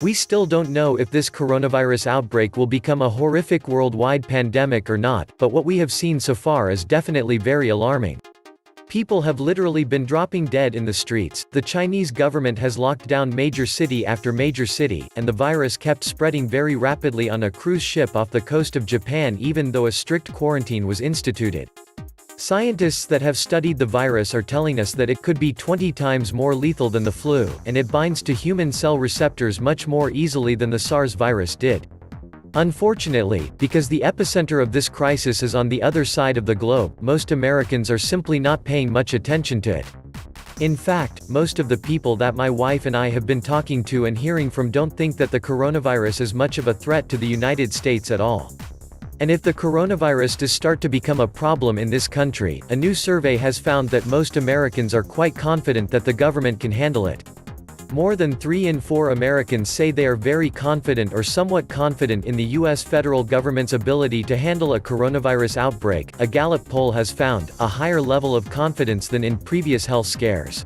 We still don't know if this coronavirus outbreak will become a horrific worldwide pandemic or not, but what we have seen so far is definitely very alarming. People have literally been dropping dead in the streets, the Chinese government has locked down major city after major city, and the virus kept spreading very rapidly on a cruise ship off the coast of Japan even though a strict quarantine was instituted. Scientists that have studied the virus are telling us that it could be 20 times more lethal than the flu, and it binds to human cell receptors much more easily than the SARS virus did. Unfortunately, because the epicenter of this crisis is on the other side of the globe, most Americans are simply not paying much attention to it. In fact, most of the people that my wife and I have been talking to and hearing from don't think that the coronavirus is much of a threat to the United States at all. And if the coronavirus does start to become a problem in this country, a new survey has found that most Americans are quite confident that the government can handle it. More than 3 in 4 Americans say they are very confident or somewhat confident in the U.S. federal government's ability to handle a coronavirus outbreak. A Gallup poll has found a higher level of confidence than in previous health scares.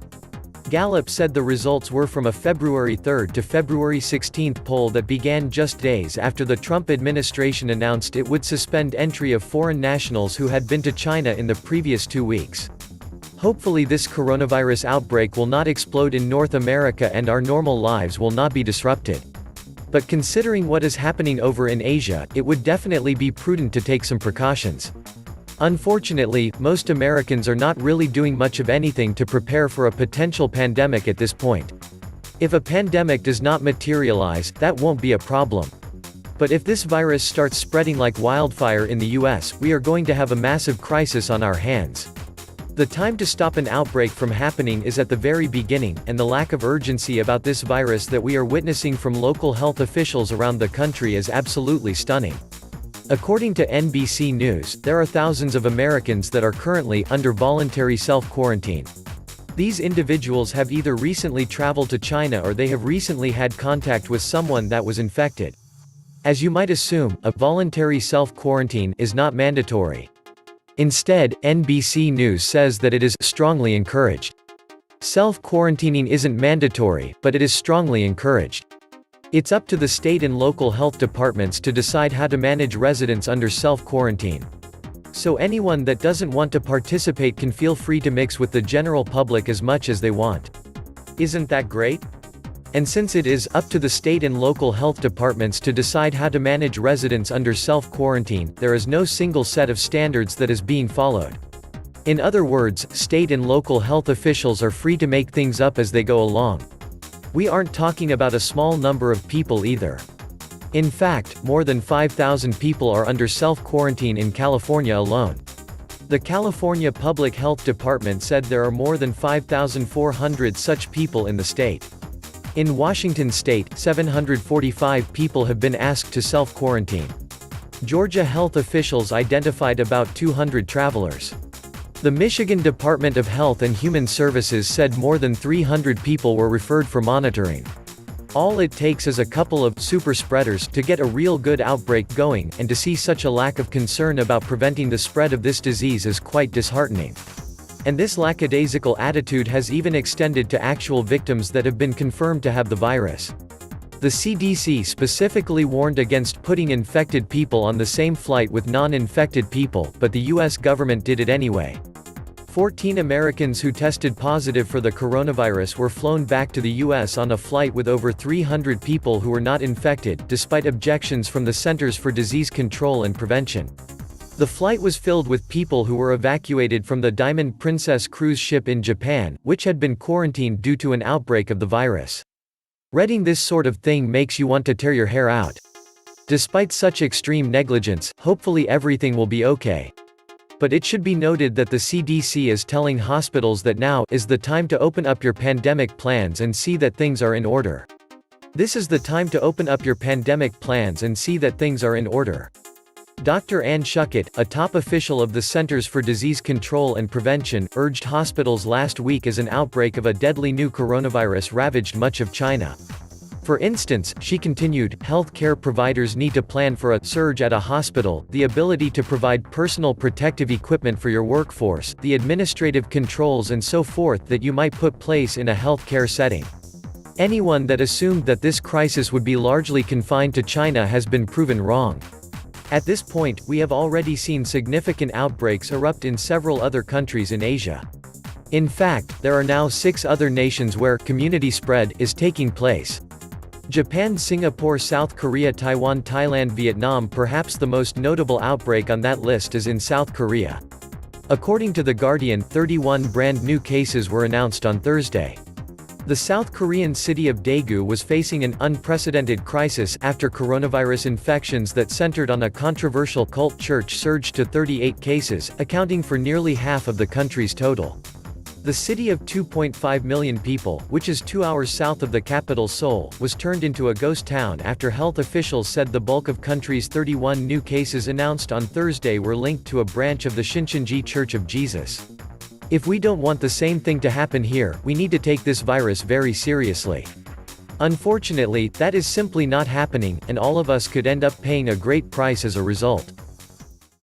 Gallup said the results were from a February 3 to February 16 poll that began just days after the Trump administration announced it would suspend entry of foreign nationals who had been to China in the previous 2 weeks. Hopefully this coronavirus outbreak will not explode in North America and our normal lives will not be disrupted. But considering what is happening over in Asia, it would definitely be prudent to take some precautions. Unfortunately, most Americans are not really doing much of anything to prepare for a potential pandemic at this point. If a pandemic does not materialize, that won't be a problem. But if this virus starts spreading like wildfire in the US, we are going to have a massive crisis on our hands. The time to stop an outbreak from happening is at the very beginning, and the lack of urgency about this virus that we are witnessing from local health officials around the country is absolutely stunning. According to NBC News, there are thousands of Americans that are currently under voluntary self-quarantine. These individuals have either recently traveled to China or they have recently had contact with someone that was infected. As you might assume, a voluntary self-quarantine is not mandatory. Instead, NBC News says that it is strongly encouraged. Self-quarantining isn't mandatory, but it is strongly encouraged. It's up to the state and local health departments to decide how to manage residents under self-quarantine. So anyone that doesn't want to participate can feel free to mix with the general public as much as they want. Isn't that great? And since it is up to the state and local health departments to decide how to manage residents under self-quarantine, there is no single set of standards that is being followed. In other words, state and local health officials are free to make things up as they go along. We aren't talking about a small number of people either. In fact, more than 5,000 people are under self-quarantine in California alone. The California Public Health Department said there are more than 5,400 such people in the state. In Washington state, 745 people have been asked to self-quarantine. Georgia health officials identified about 200 travelers. The Michigan Department of Health and Human Services said more than 300 people were referred for monitoring. All it takes is a couple of super spreaders to get a real good outbreak going, and to see such a lack of concern about preventing the spread of this disease is quite disheartening. And this lackadaisical attitude has even extended to actual victims that have been confirmed to have the virus. The CDC specifically warned against putting infected people on the same flight with non-infected people, but the US government did it anyway. 14 Americans who tested positive for the coronavirus were flown back to the US on a flight with over 300 people who were not infected, despite objections from the Centers for Disease Control and Prevention. The flight was filled with people who were evacuated from the Diamond Princess cruise ship in Japan, which had been quarantined due to an outbreak of the virus. Reading this sort of thing makes you want to tear your hair out. Despite such extreme negligence, hopefully everything will be okay. But it should be noted that the CDC is telling hospitals that now is the time to open up your pandemic plans and see that things are in order. This is the time to open up your pandemic plans and see that things are in order. Dr. Ann Schuchat, a top official of the Centers for Disease Control and Prevention, urged hospitals last week as an outbreak of a deadly new coronavirus ravaged much of China. For instance, she continued, healthcare providers need to plan for a surge at a hospital, the ability to provide personal protective equipment for your workforce, the administrative controls and so forth that you might put place in a healthcare setting. Anyone that assumed that this crisis would be largely confined to China has been proven wrong. At this point, we have already seen significant outbreaks erupt in several other countries in Asia. In fact, there are now 6 other nations where community spread is taking place. Japan, Singapore, South Korea, Taiwan, Thailand, Vietnam. Perhaps the most notable outbreak on that list is in South Korea. According to The Guardian, 31 brand new cases were announced on Thursday. The South Korean city of Daegu was facing an unprecedented crisis after coronavirus infections that centered on a controversial cult church surged to 38 cases, accounting for nearly half of the country's total. The city of 2.5 million people, which is 2 hours south of the capital Seoul, was turned into a ghost town after health officials said the bulk of country's 31 new cases announced on Thursday were linked to a branch of the Shincheonji Church of Jesus. If we don't want the same thing to happen here, we need to take this virus very seriously. Unfortunately, that is simply not happening, and all of us could end up paying a great price as a result.